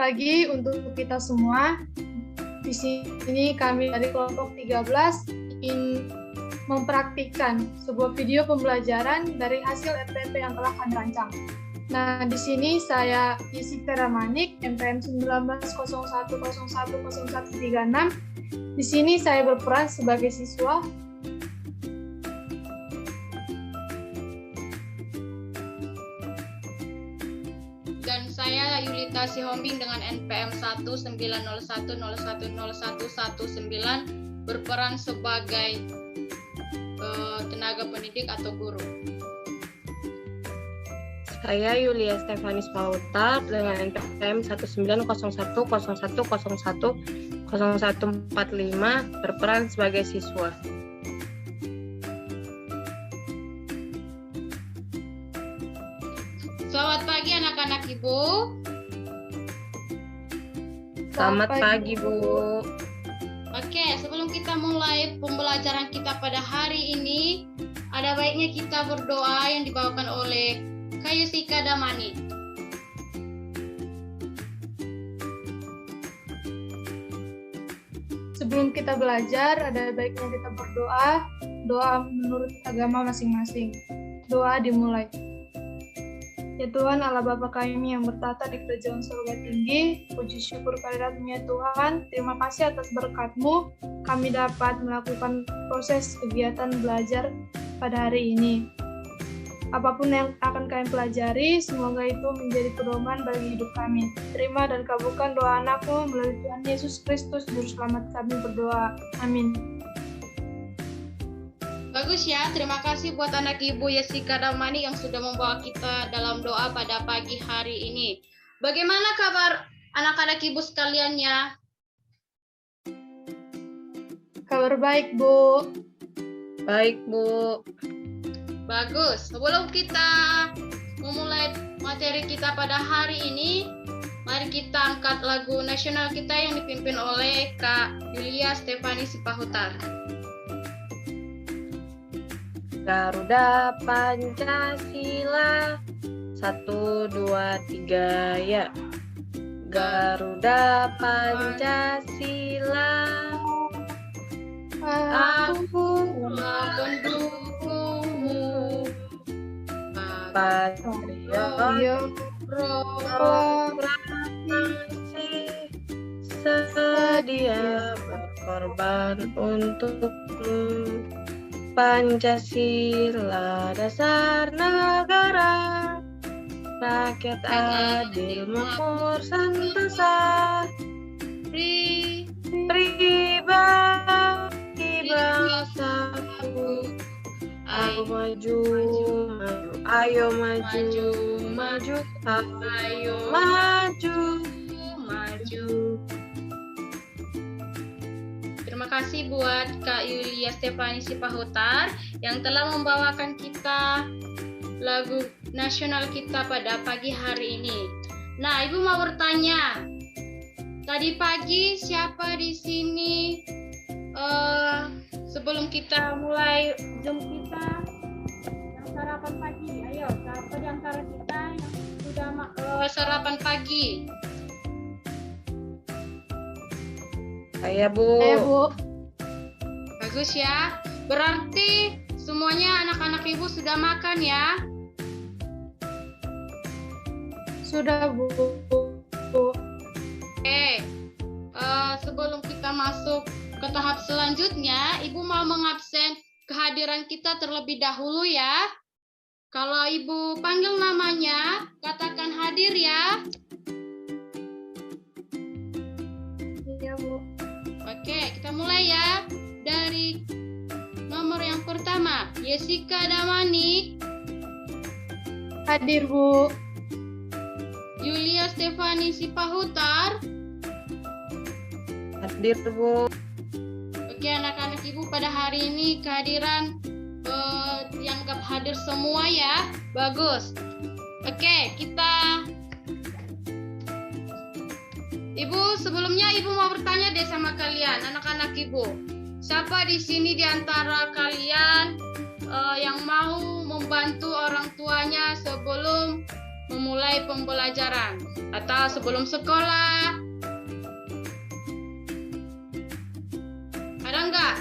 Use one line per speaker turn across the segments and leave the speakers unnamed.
pagi untuk kita semua. Di sini kami dari kelompok 13 ingin mempraktikkan sebuah video pembelajaran dari hasil RPP yang telah kami rancang. Nah, di sini saya Jessica Ramanik, MPM 1901010136. Di sini saya berperan sebagai siswa.
Dan saya Yulita Sihombing dengan NPM 19010101119 berperan sebagai tenaga pendidik atau guru.
Saya Yulia Stefanis Pautar dengan NPM 1901001010145 berperan sebagai siswa.
Selamat pagi anak-anak Ibu.
Selamat pagi, Bu.
Oke, sebelum kita mulai pembelajaran kita pada hari ini, ada baiknya kita berdoa yang dibawakan oleh Kak Yusika Damani.
Sebelum kita belajar, ada baiknya kita berdoa, doa menurut agama masing-masing. Doa dimulai. Ya Tuhan, Allah Bapa kami yang bertata di kerajaan surga tinggi, puji syukur kehadirat-Mu ya Tuhan. Terima kasih atas berkat-Mu, kami dapat melakukan proses kegiatan belajar pada hari ini. Apapun yang akan kami pelajari, semoga itu menjadi pedoman bagi hidup kami. Terima dan kabulkan doa anak-Mu melalui Tuhan Yesus Kristus, Juru Selamat kami berdoa. Amin.
Bagus ya, terima kasih buat anak Ibu Jessica Damani yang sudah membawa kita dalam doa pada pagi hari ini. Bagaimana kabar anak-anak Ibu sekaliannya?
Kabar baik, Bu.
Baik, Bu.
Bagus. Sebelum kita memulai materi kita pada hari ini, mari kita angkat lagu nasional kita yang dipimpin oleh Kak Yulia Stefanis Sipahutar.
Garuda Pancasila 1, 2, 3 ya. Garuda Pancasila, aku mendukungmu. Patriot proklamasi, sedia berkorban untukmu. Pancasila dasar negara, rakyat adil makmur sentosa, pribadi bangsaku. Aku maju, ayo maju, ayo maju.
Terima kasih buat Kak Yulia Stefanis Sipahutar yang telah membawakan kita lagu nasional kita pada pagi hari ini. Nah, Ibu mau bertanya, tadi pagi siapa di sini sebelum kita mulai Zoom kita yang sarapan pagi? Ayo, siapa di antara kita yang sudah sarapan pagi?
Saya, Bu.
Bagus ya. Berarti semuanya anak-anak Ibu sudah makan ya?
Sudah, Bu.
Oke. Sebelum kita masuk ke tahap selanjutnya, Ibu mau mengabsen kehadiran kita terlebih dahulu ya. Kalau Ibu panggil namanya, katakan hadir ya.
Iya, Bu.
Oke, kita mulai ya. Dari nomor yang pertama, Jessica Damani.
Hadir, Bu.
Yulia Stefanis Sipahutar.
Hadir, Bu.
Oke, anak-anak Ibu pada hari ini kehadiran dianggap hadir semua ya. Bagus. Oke, kita Ibu, sebelumnya Ibu mau bertanya deh sama kalian, anak-anak Ibu. Siapa di sini di antara kalian yang mau membantu orang tuanya sebelum memulai pembelajaran atau sebelum sekolah? Ada enggak?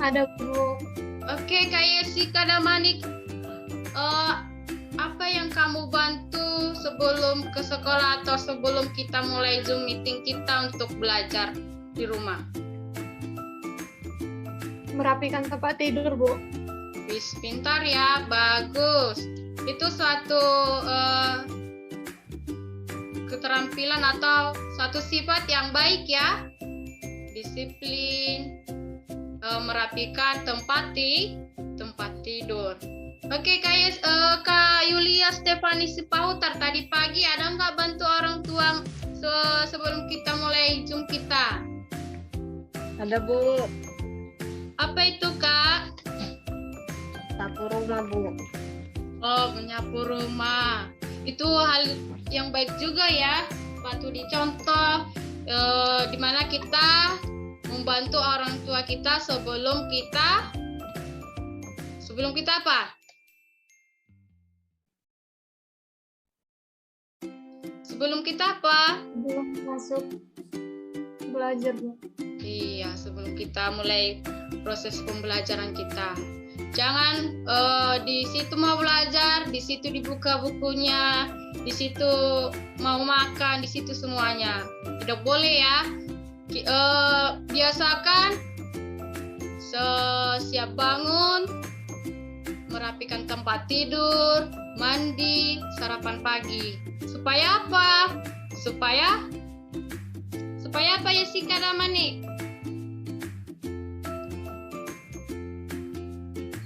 Ada, Bu.
Oke, Kak Yesi, Kak Damanik, apa yang kamu bantu sebelum ke sekolah atau sebelum kita mulai Zoom meeting kita untuk belajar di rumah?
Merapikan tempat tidur, Bu.
Wis, pintar ya, bagus. Itu suatu keterampilan atau suatu sifat yang baik ya. Disiplin, merapikan tempat tidur. Oke, Kak Yulia Stefani Sipahutar, tadi pagi ada nggak bantu orang tua sebelum kita mulai Zoom kita?
Ada, Bu.
Apa itu, Kak?
Sapu rumah, Bu.
Oh, menyapu rumah. Itu hal yang baik juga ya. Patut dicontoh, di mana kita membantu orang tua kita sebelum kita apa? Sebelum kita apa?
Belum masuk belajar, Bu.
Iya, sebelum kita mulai proses pembelajaran kita. Jangan di situ mau belajar, di situ dibuka bukunya, di situ mau makan, di situ semuanya. Tidak boleh ya. Biasakan siap bangun, merapikan tempat tidur, mandi, sarapan pagi. Supaya apa? Supaya apa ya sih, Kak Damani?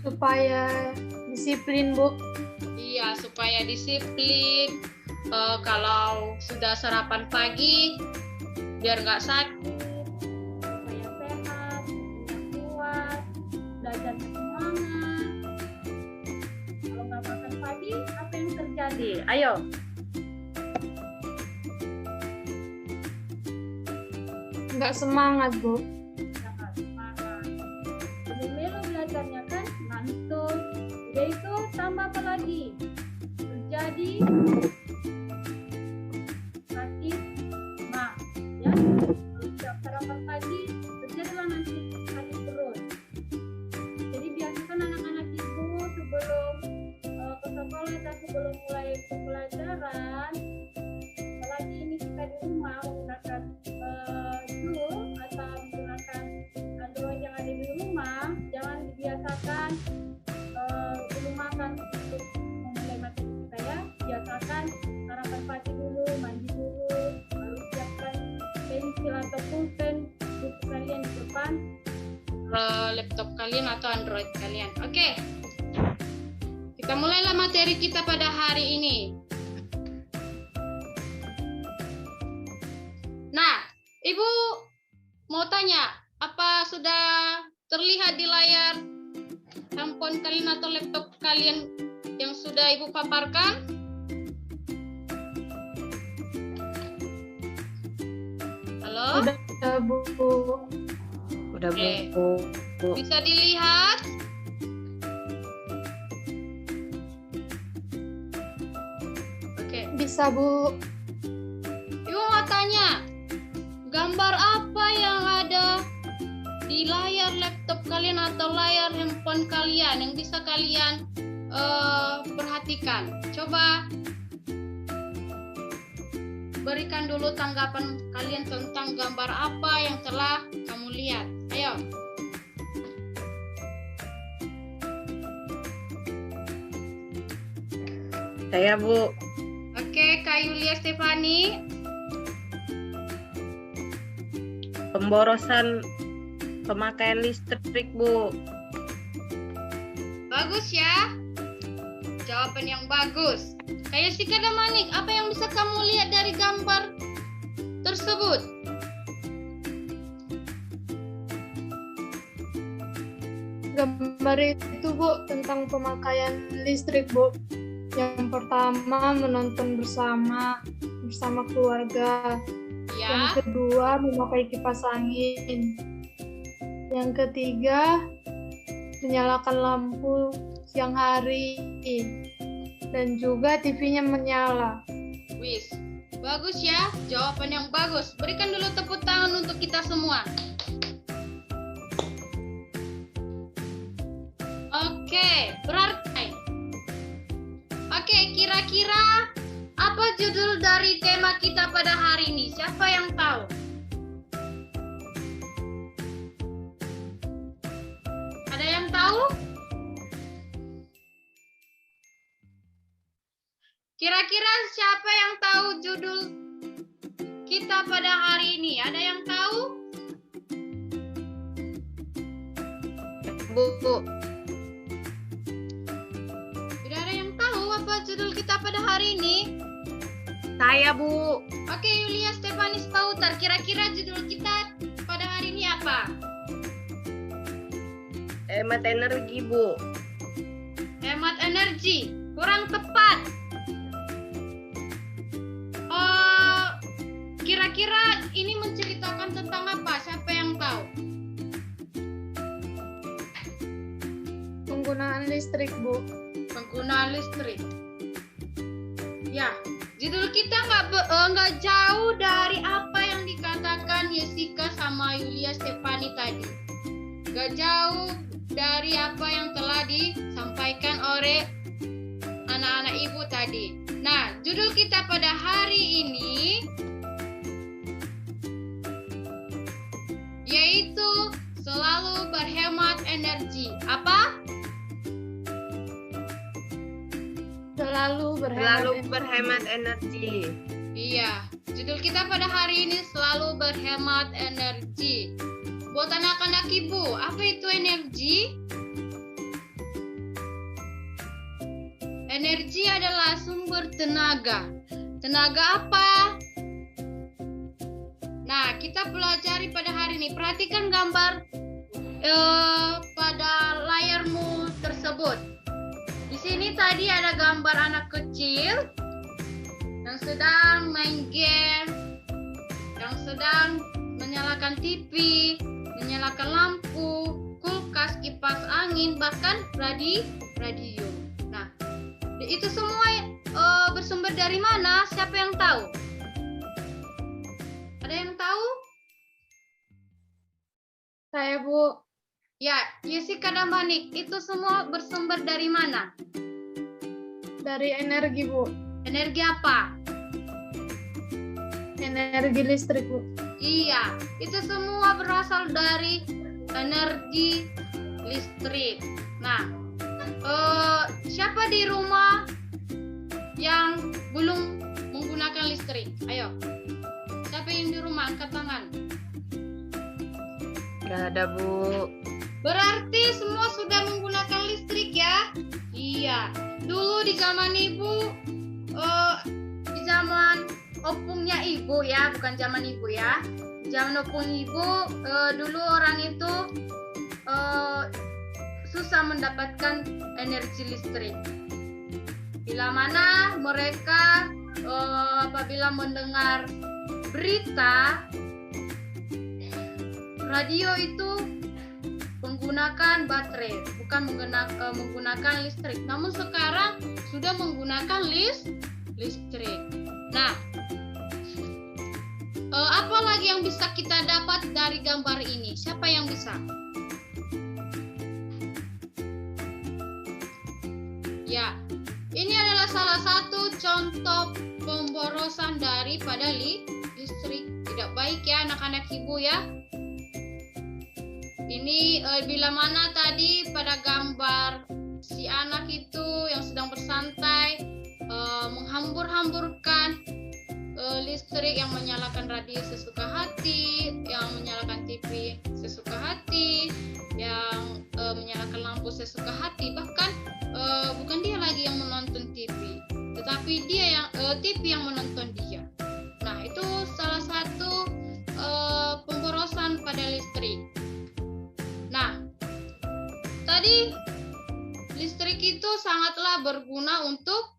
Supaya disiplin, Bu.
Iya, supaya disiplin. Kalau sudah sarapan pagi, biar nggak sakit, supaya sehat, kuat, belajar semangat. Kalau nggak makan pagi, apa yang terjadi? Ayo.
Nggak semangat, Bu.
Jangan semangat. Melo belajarnya kan ngantuk. Udah itu tambah apa lagi? Terjadi sakit mah, ya. Setiap sarapan pagi terjadilah nanti sakit perut. Jadi biasakan anak-anak itu sebelum ke sekolah dan sebelum mulai pembelajaran, apalagi ini kita di rumah menggunakan Zoom atau menggunakan Android yang ada di rumah, jangan dibiasakan belum makan untuk memulai materi kita ya. Biasakan sarapan pagi dulu, mandi dulu, lalu siapkan pensil atau pulpen buku kalian di depan laptop kalian atau Android kalian. Oke. Kita mulailah materi kita pada hari ini. Nah, Ibu mau tanya, apa sudah terlihat di layar handphone kalian atau laptop kalian yang sudah Ibu paparkan? Halo?
Udah, Bu.
Udah,
Oke.
Bu.
Bisa dilihat? Oke.
Bisa, Bu.
Ibu mau tanya, gambar apa yang ada di layar laptop kalian atau layar handphone kalian yang bisa kalian perhatikan? Coba berikan dulu tanggapan kalian tentang gambar apa yang telah kamu lihat. Ayo.
Saya, Bu.
Oke, Kak Yulia Stefani.
Pemborosan pemakaian listrik, Bu.
Bagus ya. Jawaban yang bagus. Kayak si Kadamanik, apa yang bisa kamu lihat dari gambar tersebut?
Gambar itu, Bu, tentang pemakaian listrik, Bu. Yang pertama, menonton bersama keluarga.
Ya.
Yang kedua, memakai kipas angin. Yang ketiga, menyalakan lampu siang hari, dan juga TV-nya menyala.
Wis, bagus ya, jawaban yang bagus. Berikan dulu tepuk tangan untuk kita semua. Oke, berarti. Oke, kira-kira apa judul dari tema kita pada hari ini? Siapa yang tahu? Ada yang tahu? Kira-kira siapa yang tahu judul kita pada hari ini? Ada yang tahu?
Bu.
Tidak ada yang tahu apa judul kita pada hari ini?
Saya, Bu.
Oke, Yulia Stefanis Pautar. Kira-kira judul kita pada hari ini apa?
Hemat energi, Bu.
Hemat energi. Kurang tepat. Kira-kira ini menceritakan tentang apa? Siapa yang tahu?
Penggunaan listrik, Bu.
Penggunaan listrik. Ya, judul kita nggak jauh dari apa yang dikatakan Jessica sama Yulia Stefani tadi. Nggak jauh dari apa yang telah disampaikan oleh anak-anak ibu tadi. Nah, judul kita pada hari ini yaitu selalu berhemat energi. Apa?
Selalu
berhemat energi.
Iya, judul kita pada hari ini selalu berhemat energi. Buat anak-anak ibu, apa itu energi? Energi adalah sumber tenaga. Tenaga apa? Nah, kita pelajari pada hari ini. Perhatikan gambar pada layarmu tersebut. Di sini tadi ada gambar anak kecil yang sedang main game, yang sedang menyalakan TV, menyalakan lampu, kulkas, kipas angin, bahkan radio. Nah, itu semua bersumber dari mana? Siapa yang tahu? Ada yang tahu?
Saya, Bu.
Ya, Jessica dan Manik, itu semua bersumber dari mana?
Dari energi, Bu.
Energi apa?
Energi listrik, Bu.
Iya, itu semua berasal dari energi listrik. Nah, siapa di rumah yang belum menggunakan listrik? Ayo, siapa yang di rumah? Angkat tangan.
Gak ada, Bu.
Berarti semua sudah menggunakan listrik ya? Iya. Dulu di zaman ibu, di zaman opungnya ibu ya, bukan zaman ibu ya. Zaman opung ibu, dulu orang itu susah mendapatkan energi listrik. Bila mana mereka apabila mendengar berita, radio itu menggunakan baterai, bukan menggunakan listrik. Namun sekarang sudah menggunakan listrik. Nah, apa lagi yang bisa kita dapat dari gambar ini? Siapa yang bisa? Ya, ini adalah salah satu contoh pemborosan daripada listrik. Tidak baik ya anak-anak ibu ya. Ini bila mana tadi pada gambar si anak itu yang sedang bersantai menghambur-hamburkan listrik, yang menyalakan radio sesuka hati, yang menyalakan TV sesuka hati, yang menyalakan lampu sesuka hati. Bahkan bukan dia lagi yang menonton TV, tetapi dia yang TV yang menonton dia. Nah, itu salah satu pemborosan pada listrik. Nah, tadi listrik itu sangatlah berguna untuk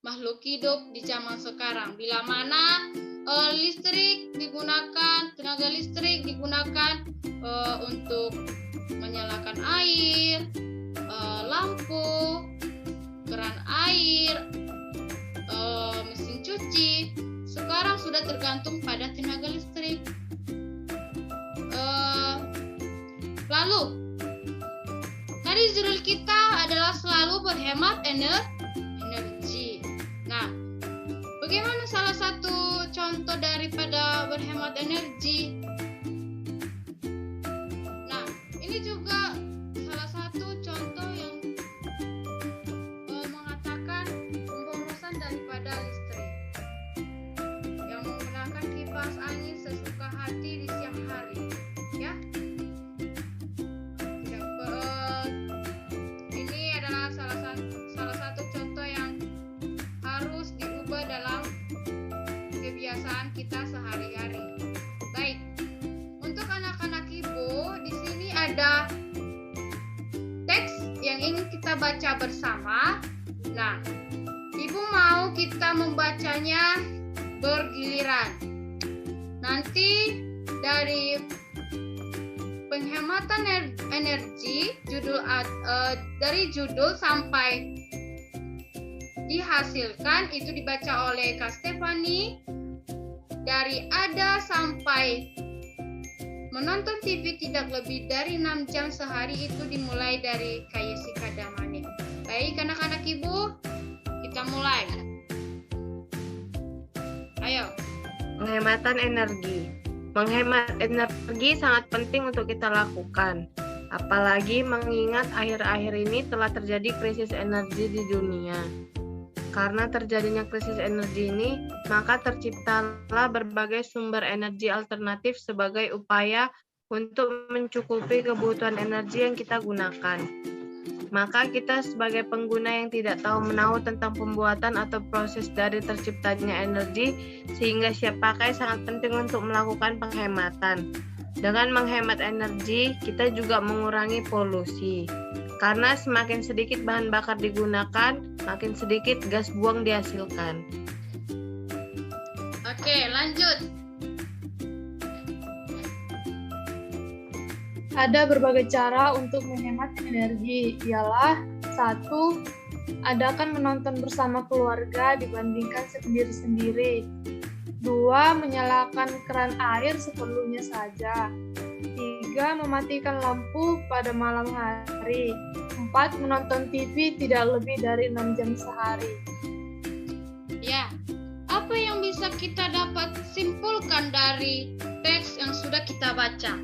makhluk hidup di zaman sekarang. Bila mana tenaga listrik digunakan untuk menyalakan air, lampu, keran air, mesin cuci, sekarang sudah tergantung pada tenaga listrik. Lalu, tadi judul kita adalah selalu berhemat energi. Nah, bagaimana salah satu contoh daripada berhemat energi? Nah, ini juga salah satu contoh yang mengatakan pemborosan daripada listrik, yang menggunakan kipas angin sesuka hati di siang hari, ya. Ini adalah salah satu contoh yang harus diubah dalam kebiasaan kita sehari-hari. Baik, untuk anak-anak Ibu, di sini ada teks yang ingin kita baca bersama. Nah, Ibu mau kita membacanya bergiliran. Nanti dari penghematan energi, dari judul sampai dihasilkan itu dibaca oleh Kak Stefani. Dari ada sampai menonton TV tidak lebih dari 6 jam sehari itu dimulai dari Kak Yesika Damani. Baik anak-anak Ibu, kita mulai. Ayo.
Penghematan energi. Menghemat energi sangat penting untuk kita lakukan. Apalagi mengingat akhir-akhir ini telah terjadi krisis energi di dunia. Karena terjadinya krisis energi ini, maka terciptalah berbagai sumber energi alternatif sebagai upaya untuk mencukupi kebutuhan energi yang kita gunakan. Maka kita sebagai pengguna yang tidak tahu menahu tentang pembuatan atau proses dari terciptanya energi sehingga siap pakai sangat penting untuk melakukan penghematan. Dengan menghemat energi, kita juga mengurangi polusi. Karena semakin sedikit bahan bakar digunakan, makin sedikit gas buang dihasilkan.
Oke, lanjut.
Ada berbagai cara untuk menghemat energi, ialah 1. Adakan menonton bersama keluarga dibandingkan sendiri-sendiri. 2. Menyalakan keran air seperlunya saja. 3. Mematikan lampu pada malam hari. 4. Menonton TV tidak lebih dari 6 jam sehari.
Ya, apa yang bisa kita dapat simpulkan dari teks yang sudah kita baca?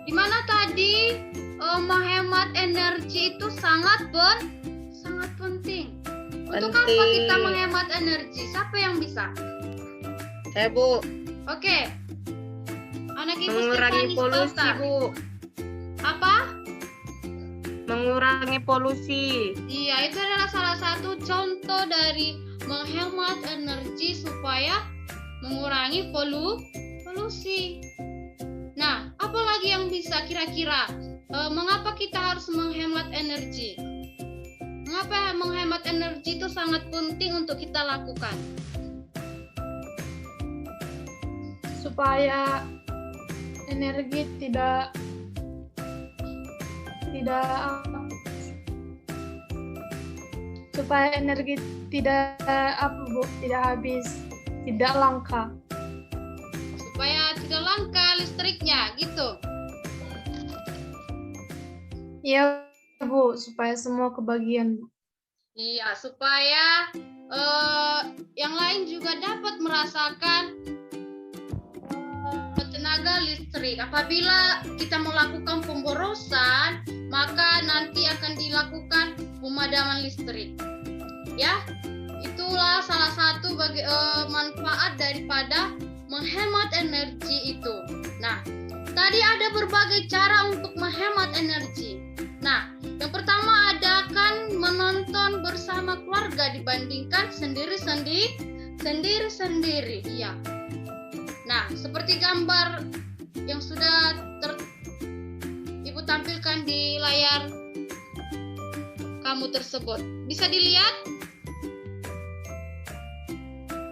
Di mana tadi menghemat energi itu sangat penting. Untuk apa kita menghemat energi? Siapa yang bisa?
Saya, Bu.
Oke. Anak Ibu
Mengurangi
Stefani
polusi,
Pautar.
Bu.
Apa?
Mengurangi polusi.
Iya, itu adalah salah satu contoh dari menghemat energi supaya mengurangi polusi. Nah, apa lagi yang bisa kira-kira? Mengapa kita harus menghemat energi? Mengapa menghemat energi itu sangat penting untuk kita lakukan?
Supaya energi tidak habis, tidak langka.
Supaya tidak langka listriknya, gitu.
Iya, Bu, supaya semua kebagian, Bu.
Iya, supaya yang lain juga dapat merasakan tenaga listrik. Apabila kita melakukan pemborosan, maka nanti akan dilakukan pemadaman listrik. Ya, itulah salah satu manfaat daripada menghemat energi itu. Nah, tadi ada berbagai cara untuk menghemat energi. Nah, yang pertama adakan menonton bersama keluarga dibandingkan sendiri-sendiri. Iya. Nah, seperti gambar yang sudah Ibu tampilkan di layar kamu tersebut. Bisa dilihat?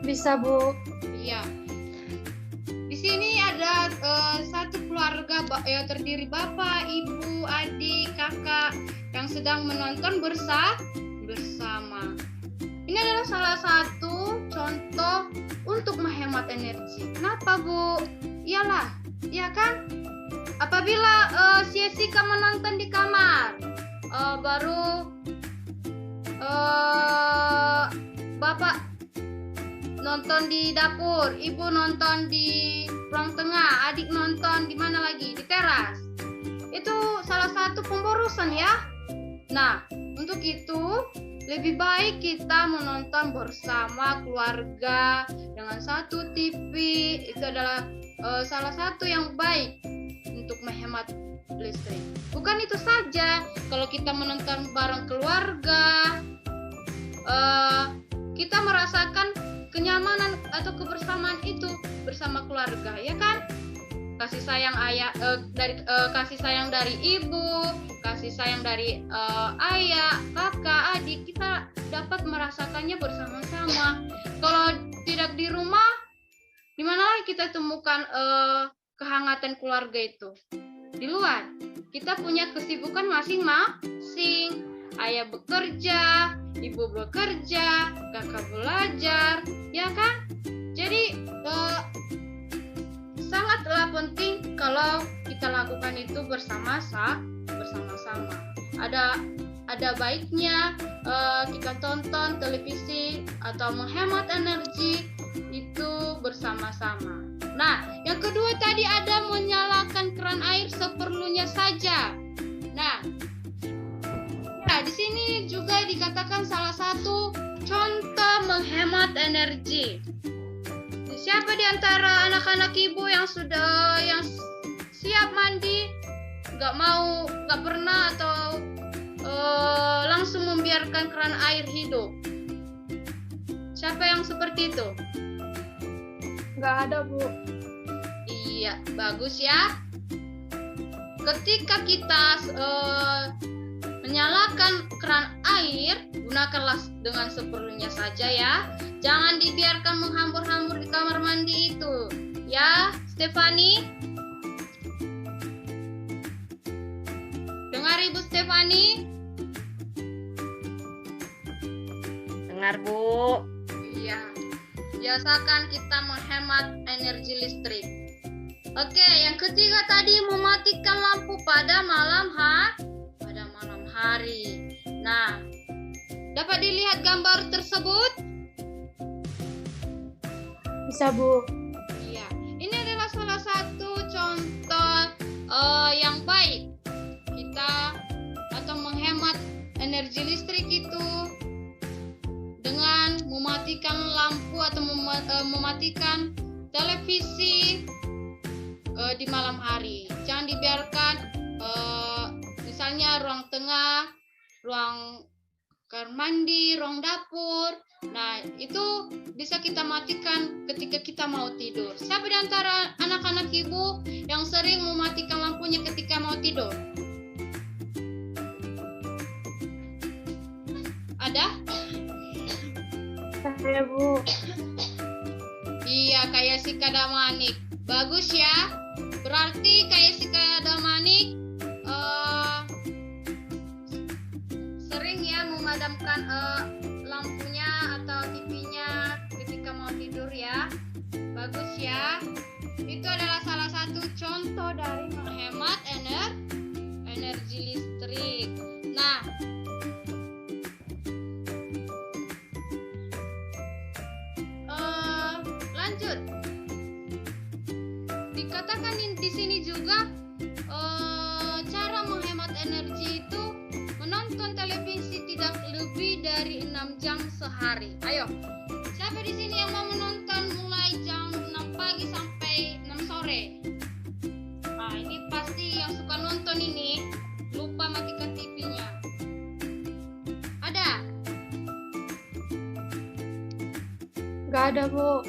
Bisa, Bu.
Iya. Di sini ada satu keluarga keluarga terdiri bapak, ibu, adik, kakak yang sedang menonton bersama. Ini adalah salah satu contoh untuk menghemat energi. Kenapa, Bu? Iyalah, iya kan? Apabila Jessica menonton di kamar, baru bapak nonton di dapur, ibu nonton di ruang tengah, adik nonton di mana lagi? Di teras. Itu salah satu pemborosan ya. Nah, untuk itu lebih baik kita menonton bersama keluarga dengan satu TV. Itu adalah salah satu yang baik untuk menghemat listrik. Bukan itu saja, kalau kita menonton bareng keluarga, kita merasakan kenyamanan atau kebersamaan itu bersama keluarga, ya kan? Kasih sayang kasih sayang dari ibu, kasih sayang dari ayah, kakak, adik, kita dapat merasakannya bersama-sama. Kalau tidak di rumah, di mana lagi kita temukan kehangatan keluarga itu? Di luar. Kita punya kesibukan masing-masing. Ayah bekerja, ibu bekerja, kakak belajar, ya kan? Jadi sangatlah penting kalau kita lakukan itu bersama-sama. Ada baiknya kita tonton televisi atau menghemat energi itu bersama-sama. Nah, yang kedua tadi ada menyalakan keran air seperlunya saja. Nah, di sini juga dikatakan salah satu contoh menghemat energi. Siapa di antara anak-anak ibu yang siap mandi, nggak pernah atau langsung membiarkan keran air hidup? Siapa yang seperti itu?
Nggak ada, Bu.
Iya, bagus ya. Ketika kita menyalakan keran air, gunakanlah dengan seperlunya saja ya. Jangan dibiarkan menghambur-hambur di kamar mandi itu. Ya, Stefani? Dengar Ibu Stefani?
Dengar, Bu.
Iya. Biasakan kita menghemat energi listrik. Oke, yang ketiga tadi mematikan lampu pada malam hari. Nah, dapat dilihat gambar tersebut?
Bisa, Bu.
Iya, ini adalah salah satu contoh yang baik kita atau menghemat energi listrik itu dengan mematikan lampu atau mematikan televisi di malam hari. Jangan dibiarkan misalnya ruang tengah, ruang kamar mandi, ruang dapur. Nah, itu bisa kita matikan ketika kita mau tidur. Siapa di antara anak-anak ibu yang sering mematikan lampunya ketika mau tidur? Ada?
Saya, Bu.
Iya, kayak si Kadamanik. Bagus ya. Berarti kayak si Kadamanik sering ya memadamkan lampunya atau TV-nya ketika mau tidur ya. Bagus ya. Itu adalah salah satu contoh dari menghemat energi listrik. Nah, lanjut. Dikatakan di sini juga cara menghemat energi itu menonton televisi tidak lebih dari 6 jam sehari. Ayo, siapa di sini yang mau menonton mulai jam 6 pagi sampai 6 sore? Nah, ini pasti yang suka nonton ini lupa matikan TV-nya. Ada?
Nggak ada, Bu.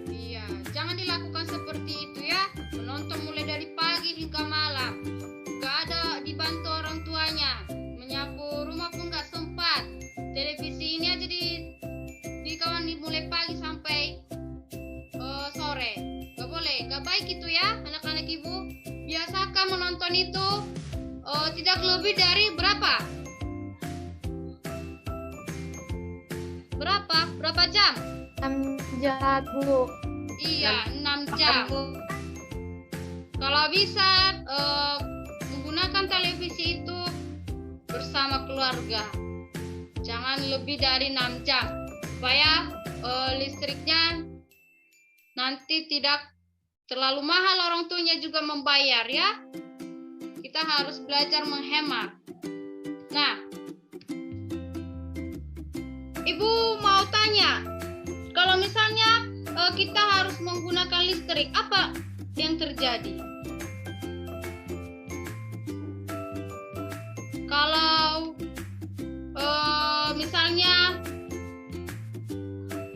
Iya, jangan dilakukan seperti itu ya. Menonton mulai dari pagi hingga malam. Nggak ada dibantu orang tuanya. Menyapu rumah pun nggak sempat. Televisi ini aja di kawan dimulai pagi sampai sore. Nggak boleh, nggak baik itu ya, anak-anak ibu. Ibu, biasakah menonton itu tidak lebih dari berapa? Berapa jam?
6 jam, Bu.
Iya, 6 jam. Kalau bisa menggunakan televisi itu bersama keluarga. Jangan lebih dari 6 jam supaya listriknya nanti tidak terlalu mahal, orang tuanya juga membayar ya. Kita harus belajar menghemat. Nah, Ibu mau tanya, kalau misalnya kita harus menggunakan listrik, apa yang terjadi? Kalau misalnya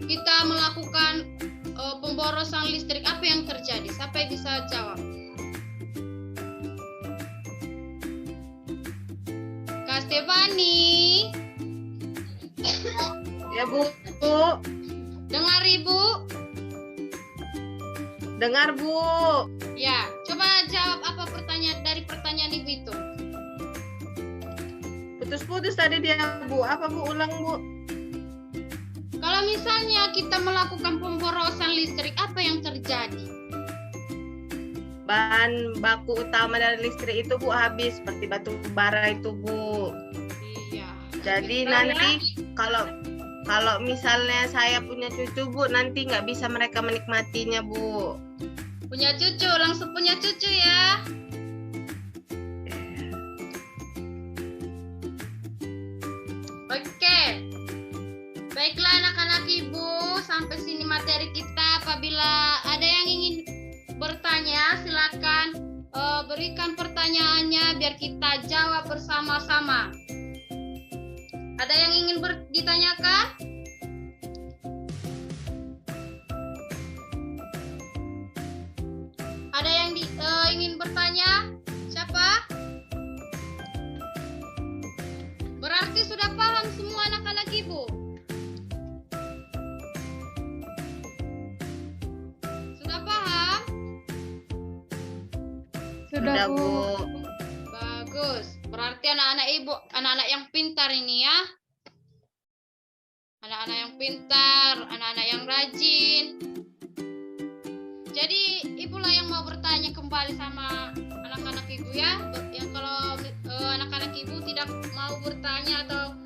kita melakukan pemborosan listrik, apa yang terjadi? Siapa yang bisa jawab? Kak Stefani.
Ya, Bu.
Dengar Ibu?
Dengar, Bu.
Ya, coba jawab apa pertanyaan Ibu itu.
Putus-putus tadi dia, Bu. Apa, Bu? Ulang, Bu.
Kalau misalnya kita melakukan pemborosan listrik, apa yang terjadi?
Bahan baku utama dari listrik itu, Bu, habis. Seperti batu bara itu, Bu.
Iya.
Jadi
Bentar
nanti
ya.
kalau misalnya saya punya cucu, Bu, nanti nggak bisa mereka menikmatinya, Bu.
Punya cucu, langsung punya cucu ya. Oke. Baiklah anak-anak Ibu, sampai sini materi kita. Apabila ada yang ingin bertanya, silakan berikan pertanyaannya biar kita jawab bersama-sama. Ada yang ingin ditanyakan? Ada yang ingin bertanya? Siapa? Berarti sudah paham semua anak-anak Ibu? Sudah paham?
Sudah, Bu.
Bagus. Berarti anak-anak Ibu, anak-anak yang pintar ini ya. Anak-anak yang pintar, anak-anak yang rajin. Jadi Ibulah yang mau bertanya kembali sama anak-anak Ibu ya. Yang kalau anak-anak Ibu tidak mau bertanya atau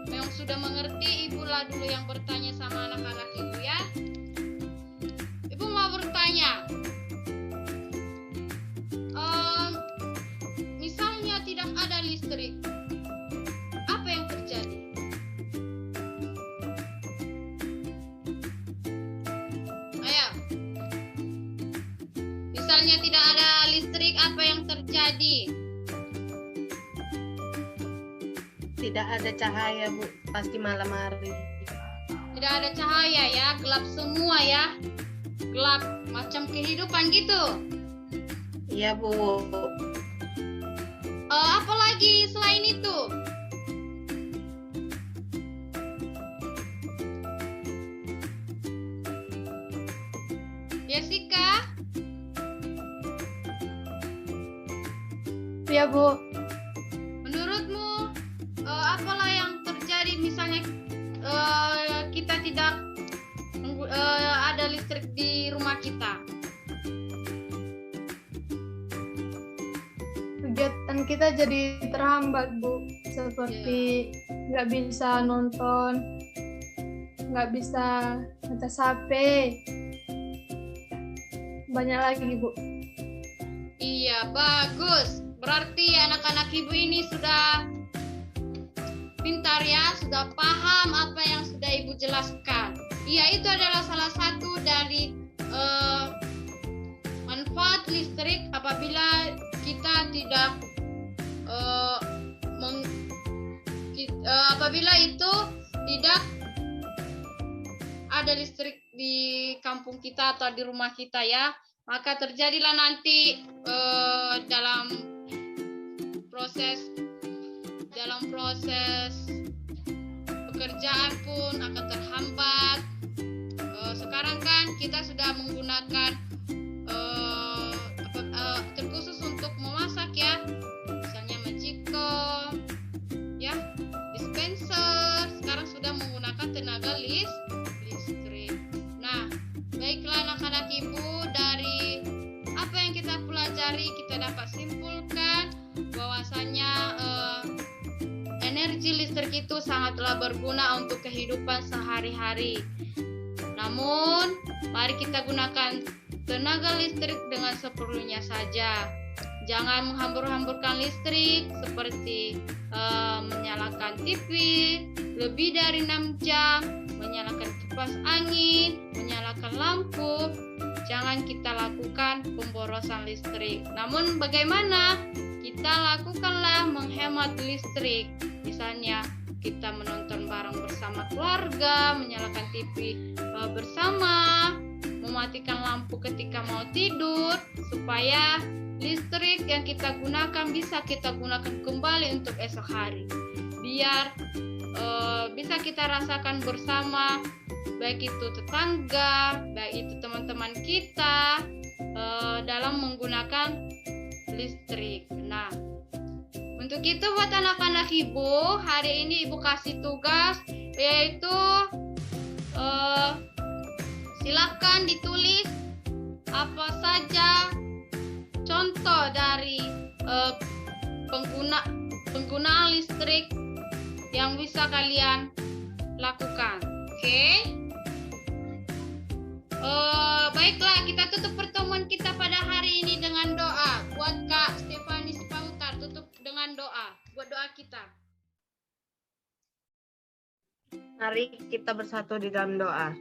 yang sudah mengerti, Ibulah dulu yang bertanya sama anak-anak Ibu ya. Ibu mau bertanya. Misalnya tidak ada listrik, apa yang terjadi? Ayo. Misalnya tidak ada listrik, apa yang terjadi?
Tidak ada cahaya, Bu. Pasti malam hari.
Tidak ada cahaya ya, gelap semua ya. Gelap macam kehidupan gitu.
Iya, Bu.
Apa lagi selain itu? Jessica?
Ya, Bu.
Menurutmu apalah yang terjadi misalnya kita tidak ada listrik di rumah kita?
Kegiatan kita jadi terhambat, Bu. Seperti nggak bisa nonton, nggak bisa ngecas HP. Banyak lagi, Bu.
Iya, bagus. Berarti anak-anak Ibu ini sudah pintar ya, sudah paham apa yang sudah Ibu jelaskan. Iya, itu adalah salah satu dari manfaat listrik apabila kita tidak apabila itu tidak ada listrik di kampung kita atau di rumah kita ya, maka terjadilah nanti dalam proses pekerjaan pun akan terhambat. Sekarang kan kita sudah menggunakan anak-anak Ibu, dari apa yang kita pelajari kita dapat simpulkan bahwasanya energi listrik itu sangatlah berguna untuk kehidupan sehari-hari. Namun, mari kita gunakan tenaga listrik dengan seperlunya saja. Jangan menghambur-hamburkan listrik seperti menyalakan TV lebih dari 6 jam, menyalakan kipas angin, menyalakan lampu. Jangan kita lakukan pemborosan listrik. Namun bagaimana? Kita lakukanlah menghemat listrik. Misalnya kita menonton bareng bersama keluarga, menyalakan TV bersama, mematikan lampu ketika mau tidur, supaya listrik yang kita gunakan bisa kita gunakan kembali untuk esok hari. Biar bisa kita rasakan bersama, baik itu tetangga, baik itu teman-teman kita, dalam menggunakan listrik. Nah, untuk itu buat anak-anak Ibu, hari ini Ibu kasih tugas, yaitu silakan ditulis apa saja contoh dari penggunaan listrik yang bisa kalian lakukan. Oke? Baiklah, kita tutup pertemuan kita pada hari ini dengan doa. Buat Kak Stefani Sipahutar, tutup dengan doa. Buat doa kita.
Mari kita bersatu di dalam doa.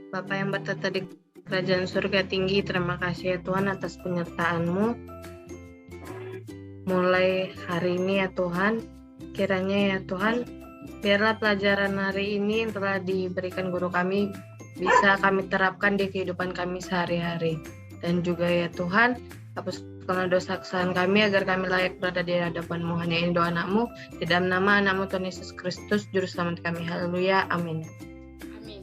Bapa yang bertata di Kerajaan Surga Tinggi, terima kasih ya Tuhan atas penyertaan-Mu. Mulai hari ini ya Tuhan, kiranya ya Tuhan, biarlah pelajaran hari ini yang telah diberikan guru kami bisa kami terapkan di kehidupan kami sehari-hari. Dan juga ya Tuhan, hapuskanlah dosa kesalahan kami agar kami layak berada di hadapan-Mu. Hanya ini doa anak-Mu, di dalam nama anak-Mu Tuhan Yesus Kristus, Juru Selamat kami. Haleluya. Amin.
Amin.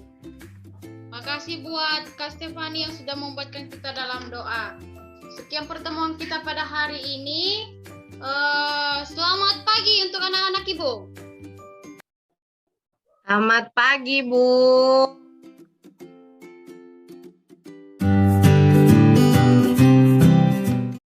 Makasih buat Kak Stefani yang sudah membuatkan kita dalam doa. Sekian pertemuan kita pada hari ini. Selamat pagi untuk anak-anak Ibu.
Selamat pagi, Bu.